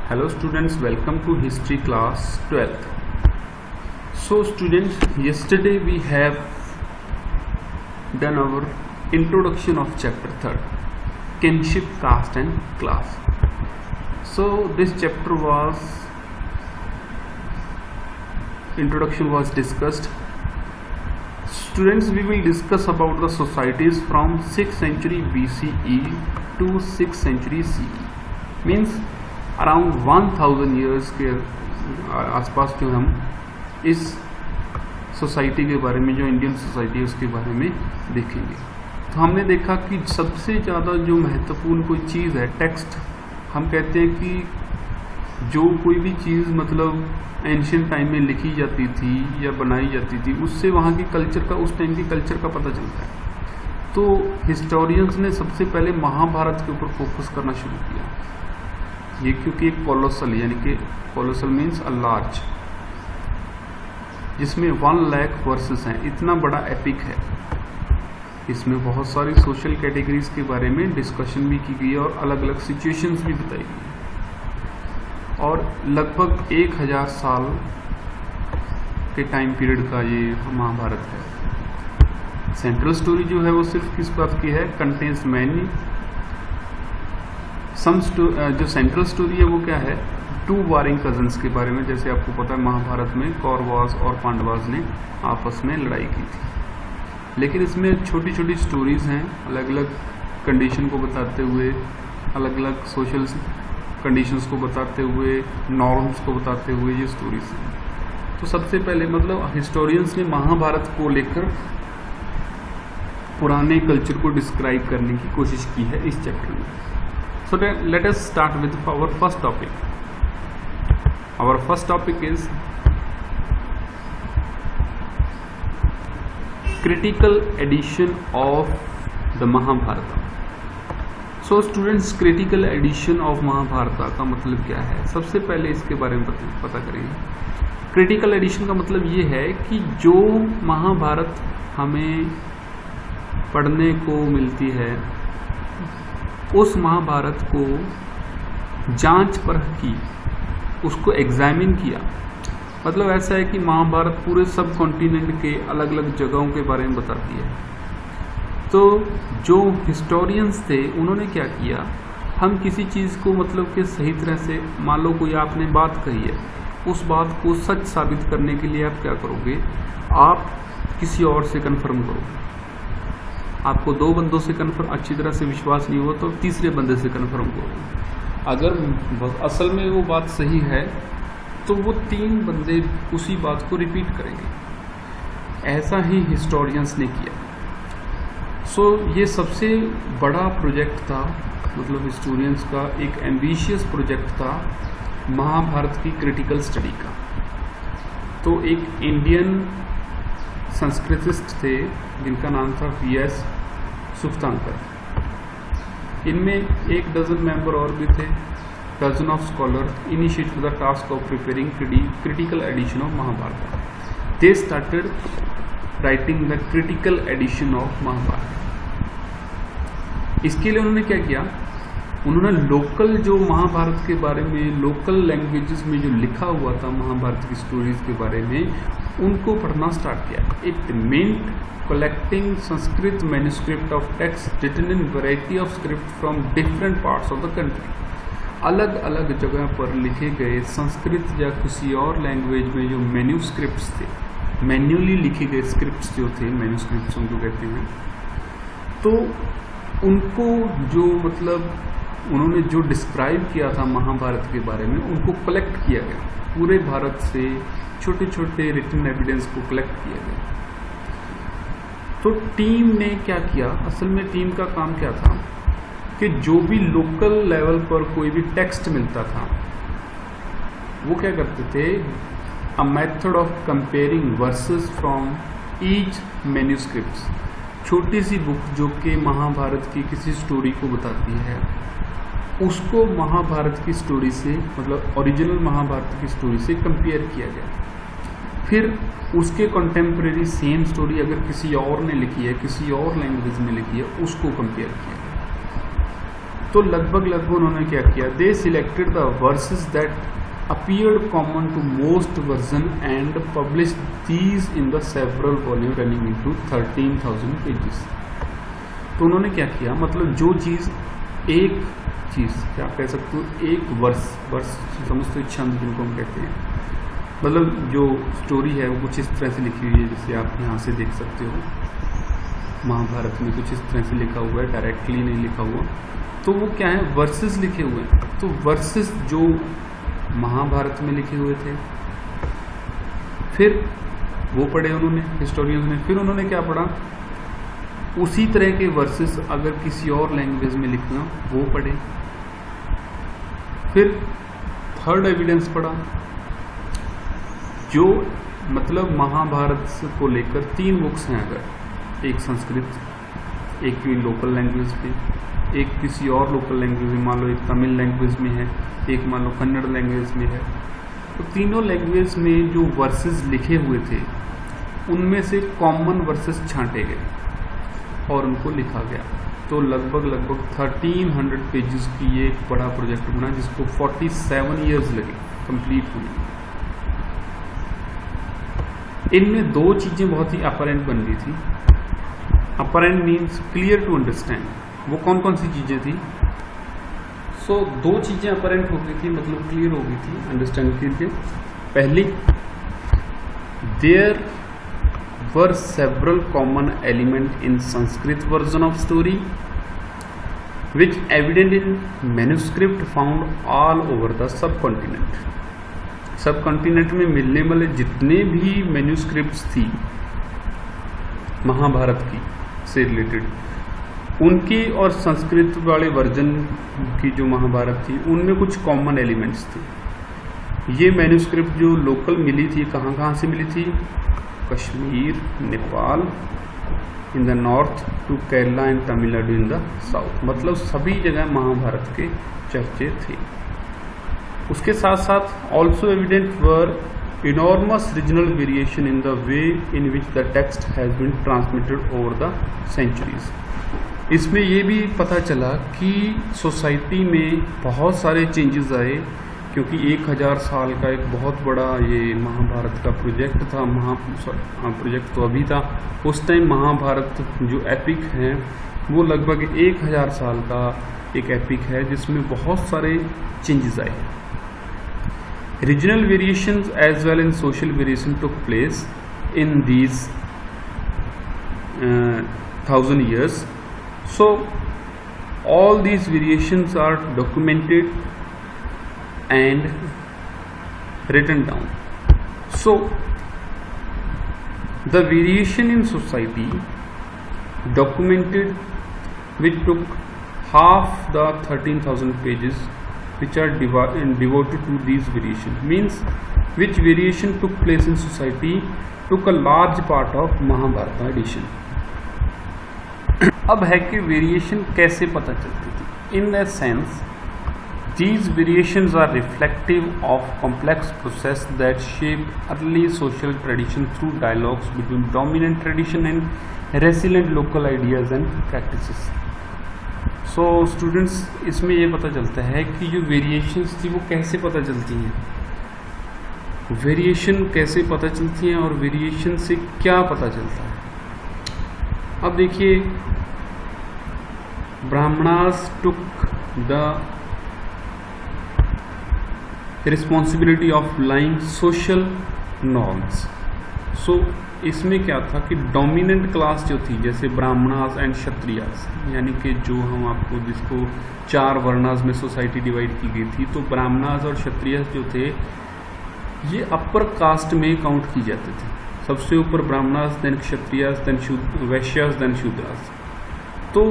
Hello students, welcome to history class 12th. So students, yesterday we have done our introduction of chapter 3rd, kinship, caste and class. So this chapter introduction was discussed. Students, we will discuss about the societies from 6th century BCE to 6th century CE. Means around 1000 years के आसपास जो हम इस society के बारे में, जो Indian society है उसके बारे में देखेंगे. तो हमने देखा कि सबसे ज़्यादा जो महत्वपूर्ण कोई चीज़ है, टेक्स्ट. हम कहते हैं कि जो कोई भी चीज़ मतलब एंशियंट टाइम में लिखी जाती थी या बनाई जाती थी, उससे वहाँ की कल्चर का, उस टाइम की कल्चर का पता चलता है. तो हिस्टोरियंस ने सबसे पहले महाभारत के ऊपर फोकस करना शुरू किया. ये क्योंकि एक कोलोसल, यानी कि कोलोसल मीन्स अ लार्ज, जिसमें 1 लाख वर्सेस हैं. इतना बड़ा एपिक है. इसमें बहुत सारी सोशल कैटेगरीज के बारे में डिस्कशन भी की गई है और अलग अलग सिचुएशंस भी बताई गई है. और लगभग 1000 साल के टाइम पीरियड का ये महाभारत है. सेंट्रल स्टोरी जो है वो सिर्फ किस बात की है? कंटेन्स मैनी जो सेंट्रल स्टोरी है वो क्या है? 2 वारिंग कजन्स के बारे में. जैसे आपको पता है महाभारत में कौरवास और पांडवास ने आपस में लड़ाई की थी. लेकिन इसमें छोटी छोटी स्टोरीज़ हैं, अलग अलग कंडीशन को बताते हुए, अलग अलग सोशल कंडीशंस को बताते हुए, नॉर्म्स को बताते हुए ये स्टोरीज हैं. तो सबसे पहले मतलब हिस्टोरियंस ने महाभारत को लेकर पुराने कल्चर को डिस्क्राइब करने की कोशिश की है इस चैप्टर में. So let us start with our first topic. Our first topic is critical edition of the Mahabharata. So students, critical edition of Mahabharata का मतलब क्या है? सबसे पहले इसके बारे में पता करेंगे. क्रिटिकल एडिशन का मतलब ये है कि जो महाभारत हमें पढ़ने को मिलती है, उस महाभारत को जांच परख की, उसको एग्जामिन किया. मतलब ऐसा है कि महाभारत पूरे सब कॉन्टिनेंट के अलग अलग जगहों के बारे में बताती है. तो जो हिस्टोरियंस थे उन्होंने क्या किया, हम किसी चीज़ को मतलब कि सही तरह से, मान लो कोई आपने बात कही है, उस बात को सच साबित करने के लिए आप क्या करोगे? आप किसी और से कन्फर्म करोगे. आपको 2 बंदों से कन्फर्म अच्छी तरह से विश्वास नहीं हुआ तो तीसरे बंदे से कन्फर्म करो. अगर असल में वो बात सही है तो वो 3 बंदे उसी बात को रिपीट करेंगे. ऐसा ही हिस्टोरियंस ने किया. सो ये सबसे बड़ा प्रोजेक्ट था, मतलब हिस्टोरियंस का एक एम्बिशियस प्रोजेक्ट था महाभारत की क्रिटिकल स्टडी का. तो एक इंडियन संस्कृतिस्ट थे जिनका नाम था V.S. सुफ्तांकर. इनमें 1 डजन मेंबर और भी थे. Dozen of scholar initiated the task of preparing critical edition of Mahabharata. They started writing the critical edition of Mahabharata. इसके लिए उन्होंने क्या किया? उन्होंने लोकल जो महाभारत के बारे में लोकल लैंग्वेजेस में जो लिखा हुआ था महाभारत की स्टोरीज के बारे में, उनको पढ़ना स्टार्ट किया. It meant collecting Sanskrit manuscript of text written in variety of script from different parts of the country. अलग अलग जगह पर लिखे गए संस्कृत या किसी और लैंग्वेज में जो मैन्युस्क्रिप्ट्स थे, मैन्युअली लिखे गए स्क्रिप्ट्स जो थे, मैन्युस्क्रिप्ट्स उनको कहते हैं. तो उनको जो मतलब उन्होंने जो डिस्क्राइब किया था महाभारत के बारे में, उनको कलेक्ट किया गया. पूरे भारत से छोटे छोटे रिटन एविडेंस को कलेक्ट किया गया. तो टीम ने क्या किया? असल में टीम का काम क्या था कि जो भी लोकल लेवल पर कोई भी टेक्स्ट मिलता था, वो क्या करते थे? A method of comparing versus from each manuscripts. छोटी सी बुक जो कि महाभारत की किसी स्टोरी को बताती है, उसको महाभारत की स्टोरी से, मतलब ओरिजिनल महाभारत की स्टोरी से कंपेयर किया गया. फिर उसके कंटेम्प्रेरी सेम स्टोरी अगर किसी और ने लिखी है, किसी और लैंग्वेज में लिखी है, उसको कंपेयर किया गया. तो लगभग उन्होंने क्या किया, they selected the verses that appeared common to most version and published these in the several volume running into 13,000 pages। तो उन्होंने क्या किया, मतलब जो चीज़ एक चीज़ क्या कह सकते हो, एक वर्ष समझते हो, छंद जिनको हम कहते हैं, मतलब जो स्टोरी है वो कुछ इस तरह से लिखी हुई है, जैसे आप यहाँ से देख सकते हो महाभारत में कुछ इस तरह से लिखा हुआ है, डायरेक्टली नहीं लिखा हुआ, तो वो क्या है, वर्सेस लिखे हुए हैं। तो वर्सेस जो महाभारत में लिखे हुए थे, फिर वो पढ़े उन्होंने हिस्टोरियंस ने, फिर उन्होंने क्या पढ़ा, उसी तरह के वर्सेस अगर किसी और लैंग्वेज में लिखना वो पढ़े, फिर थर्ड एविडेंस पढ़ा, जो मतलब महाभारत को लेकर 3 बुक्स हैं, अगर एक संस्कृत, एक कोई लोकल लैंग्वेज पे, एक किसी और लोकल लैंग्वेज में, मान लो एक तमिल लैंग्वेज में है, एक मान लो कन्नड़ लैंग्वेज में है, तो तीनों लैंग्वेज में जो वर्सेस लिखे हुए थे उनमें से कॉमन वर्सेस छांटे गए और उनको लिखा गया। तो लगभग 1300 पेजेस की ये एक बड़ा प्रोजेक्ट बना, जिसको 47 ईयर्स लगे कंप्लीट होने में। इनमें 2 चीज़ें बहुत ही अपरेंट बन गई थी। Apparent means clear to understand. वो कौन कौन सी चीज़ें थी? सो 2 चीज़ें अपरेंट हो गई थी, मतलब क्लियर हो गई थी अंडरस्टैंड के लिए। पहली, there were several common element in Sanskrit version of story which evident in manuscript found all over the subcontinent. Subcontinent में मिलने वाले जितने भी मैन्युस्क्रिप्ट्स थी महाभारत की से रिलेटेड, उनकी और संस्कृत वाले वर्जन की जो महाभारत थी उनमें कुछ कॉमन एलिमेंट्स थे। ये मैन्युस्क्रिप्ट जो लोकल मिली थी, कहाँ कहाँ से मिली थी? Kashmir, Nepal in the north to Kerala and Tamil Nadu in the south, मतलब सभी जगह महाभारत के चर्चे थे। उसके साथ साथ also evident were enormous regional variation in the way in which the text has been transmitted over the centuries. इसमें ये भी पता चला कि सोसाइटी में बहुत सारे चेंजेस आए, क्योंकि 1000 साल का एक बहुत बड़ा ये महाभारत का प्रोजेक्ट था। प्रोजेक्ट तो अभी था, उस टाइम महाभारत जो एपिक है वो लगभग 1000 साल का एक एपिक है, जिसमें बहुत सारे चेंजेस आए। Regional variations as well in social variation took place in these 1000 years. So all these variations are documented and written down. So the variation in society documented, which took half the 13,000 pages which are devoted to these variation, means which variation took place in society took a large part of Mahabharata edition. अब है कि variation कैसे पता चलती थी? In the sense these variations are reflective of complex process that shape early social tradition through dialogues between dominant tradition and resilient local ideas and practices. So students, इसमें ये पता चलता है कि जो वेरिएशंस थी वो कैसे पता चलती हैं, वेरिएशन कैसे पता चलती हैं और वेरिएशन से क्या पता चलता है। अब देखिए, Brahmanas took the responsibility of laying social norms. So इसमें क्या था कि डोमिनेंट क्लास जो थी, जैसे ब्राह्मणास एंड क्षत्रियास, यानी कि जो हम आपको जिसको 4 वर्णास में सोसाइटी डिवाइड की गई थी, तो ब्राह्मणास और क्षत्रियास जो थे ये अपर कास्ट में काउंट की जाते थे। सबसे ऊपर Brahmanas, then Kshatriyas, then Vaishyas, then Shudras. तो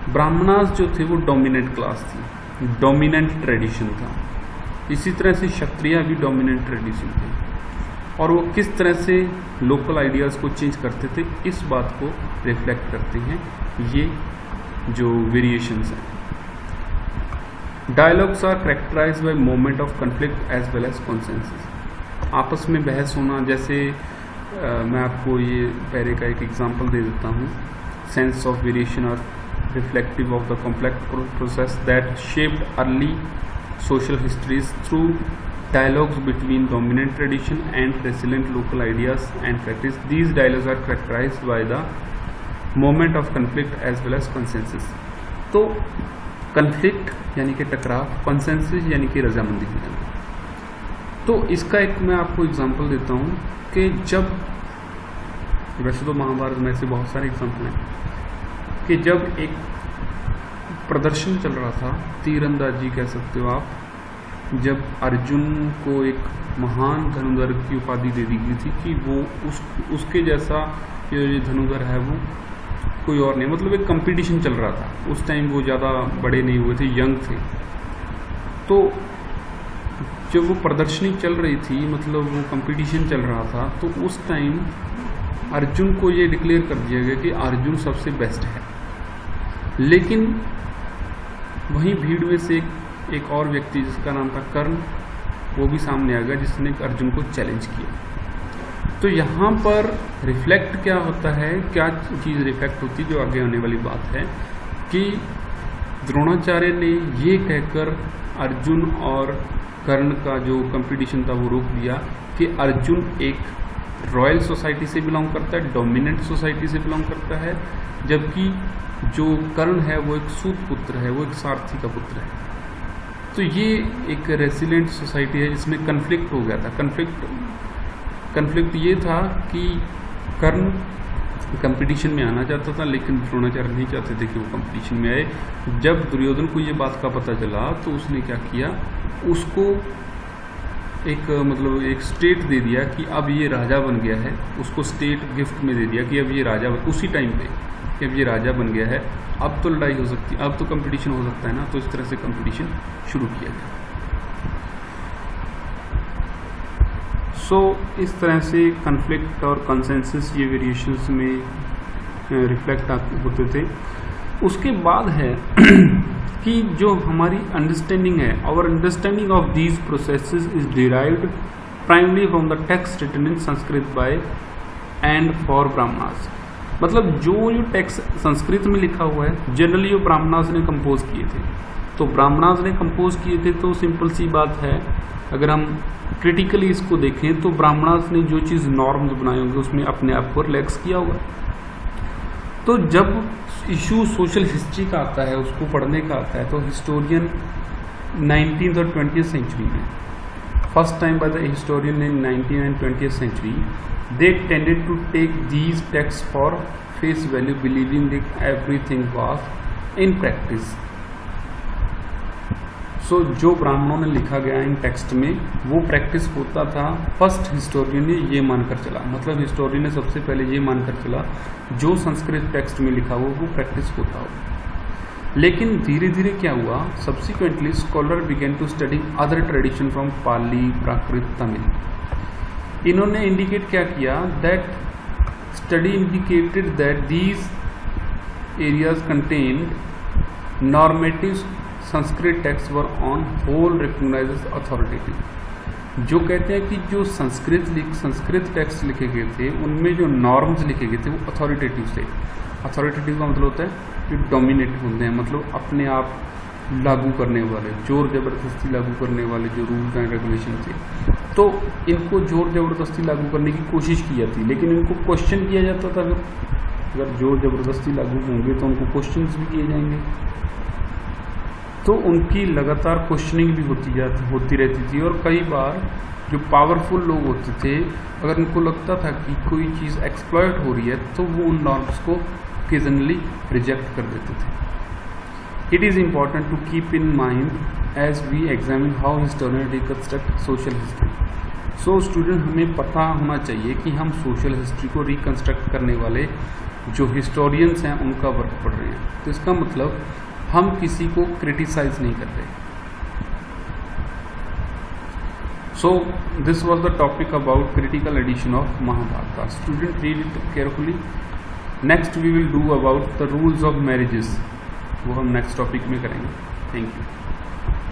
ब्राह्मणास जो थे वो डोमिनेंट क्लास थी, डोमिनेंट ट्रेडिशन था। इसी तरह से क्षत्रिय भी डोमिनेंट ट्रेडिशन थे, और वो किस तरह से लोकल आइडियाज़ को चेंज करते थे, इस बात को रिफ्लेक्ट करते हैं ये जो वेरिएशंस हैं। Dialogues are characterised by moment of conflict as well as consensus. आपस में बहस होना, जैसे मैं आपको ये पहले का एक एग्जांपल दे देता हूँ। सेंस ऑफ वेरिएशन और reflective of the complex process that shaped early social histories through dialogues between dominant tradition and resilient local ideas and practice. These dialogues are characterized by the moment of conflict as well as consensus. तो conflict यानी कि टकराव, consensus यानी कि रजामंदी की जंग। तो इसका एक मैं आपको एग्जांपल देता हूँ कि जब, वैसे तो महाभारत में ऐसे बहुत सारे एग्जांपल हैं कि जब एक प्रदर्शन चल रहा था, तीरंदाजी कह सकते हो आप, जब अर्जुन को एक महान धनुधर की उपाधि दे दी गई थी कि वो उसके जैसा ये धनुधर है वो कोई और नहीं, मतलब एक कंपटीशन चल रहा था। उस टाइम वो ज़्यादा बड़े नहीं हुए थे, यंग थे। तो जब वो प्रदर्शनी चल रही थी, मतलब वो कंपटीशन चल रहा था, तो उस टाइम अर्जुन को ये डिक्लेयर कर दिया गया कि अर्जुन सबसे बेस्ट है। लेकिन वहीं भीड़ में से एक और व्यक्ति जिसका नाम था कर्ण, वो भी सामने आ गया जिसने अर्जुन को चैलेंज किया। तो यहाँ पर रिफ्लेक्ट क्या होता है, क्या चीज़ रिफ्लेक्ट होती है, जो आगे आने वाली बात है कि द्रोणाचार्य ने ये कहकर अर्जुन और कर्ण का जो कंपटीशन था वो रोक दिया कि अर्जुन एक रॉयल सोसाइटी से बिलोंग करता है, डोमिनेंट सोसाइटी से बिलोंग करता है, जबकि जो कर्ण है वो एक सूत पुत्र है, वो एक सारथी का पुत्र है। तो ये एक रेसिलेंट सोसाइटी है जिसमें कन्फ्लिक्ट हो गया था। कन्फ्लिक्ट ये था कि कर्ण कंपटीशन में आना चाहता था, लेकिन द्रोणाचार्य नहीं चाहते थे कि वो कंपटीशन में आए। जब दुर्योधन को ये बात का पता चला तो उसने क्या किया, उसको एक स्टेट दे दिया कि अब ये राजा बन गया है। उसको स्टेट गिफ्ट में दे दिया कि अब ये राजा उसी टाइम पे कि अब ये राजा बन गया है, अब तो लड़ाई हो सकती है, अब तो कंपटीशन हो सकता है ना। तो इस तरह से कंपटीशन शुरू किया गया। इस तरह से कन्फ्लिक्ट और कंसेंसस ये वेरिएशंस में रिफ्लेक्ट होते थे। उसके बाद है कि जो हमारी अंडरस्टैंडिंग है, our understanding of these processes is derived primary from the text written in Sanskrit by and for Brahmanas. मतलब जो टेक्स्ट संस्कृत में लिखा हुआ है जनरली वो ब्राह्मणास ने कंपोज किए थे। तो ब्राह्मणास ने कंपोज किए थे तो सिंपल सी बात है, अगर हम क्रिटिकली इसको देखें तो ब्राह्मणास ने जो चीज़ नॉर्म्स बनाए होंगे उसमें अपने आप को रिलैक्स किया होगा। तो जब इशू सोशल हिस्ट्री का आता है, उसको पढ़ने का आता है, तो हिस्टोरियन 19th और 20th सेंचुरी में, first time by the historian in 19th and 20th century, they tended to take these texts for face value, believing that everything was in practice. So जो ब्राह्मणों ने लिखा गया इन टेक्स्ट में वो practice होता था। फर्स्ट हिस्टोरियन ने ये मानकर चला, मतलब हिस्टोरियन ने सबसे पहले ये मानकर चला जो संस्कृत टेक्स्ट में लिखा हो वो प्रैक्टिस होता हो। लेकिन धीरे धीरे क्या हुआ, subsequently scholar began to study other tradition from Pali, Prakrit, Tamil. इन्होंने इंडिकेट क्या किया, that study indicated that these areas contained normative Sanskrit text were on whole recognised as authoritative. जो कहते हैं कि जो संस्कृत टेक्स्ट लिखे गए थे उनमें जो नॉर्म्स लिखे गए थे वो अथॉरिटेटिव थे। अथॉरिटेटिव का मतलब होता है कि डोमिनेट होते हैं, मतलब अपने आप लागू करने वाले, जोर ज़बरदस्ती लागू करने वाले जो रूल्स एंड रेगुलेशन थे। तो इनको जोर ज़बरदस्ती लागू करने की कोशिश की जाती, लेकिन इनको क्वेश्चन किया जाता था। अगर जोर ज़बरदस्ती लागू होंगे तो उनको क्वेश्चंस भी किए जाएंगे। तो उनकी लगातार क्वेश्चनिंग भी होती रहती थी। और कई बार जो पावरफुल लोग होते थे, अगर उनको लगता था कि कोई चीज़ एक्सप्लॉयट हो रही है तो वो उन नॉर्म्स को ओकेजनली रिजेक्ट कर देते थे। It is important to keep in mind as we examine how historian reconstruct social history. So student, हमें पता होना चाहिए कि हम सोशल हिस्ट्री को रिकंस्ट्रक्ट करने वाले जो हिस्टोरियंस हैं उनका वर्क पढ़ रहे हैं। तो इसका मतलब हम किसी को क्रिटिसाइज नहीं कर रहे। So this was the topic about critical edition of Mahabharata. Student read it carefully. Next we will do about the rules of marriages, वो हम नेक्स्ट टॉपिक में करेंगे। Thank you.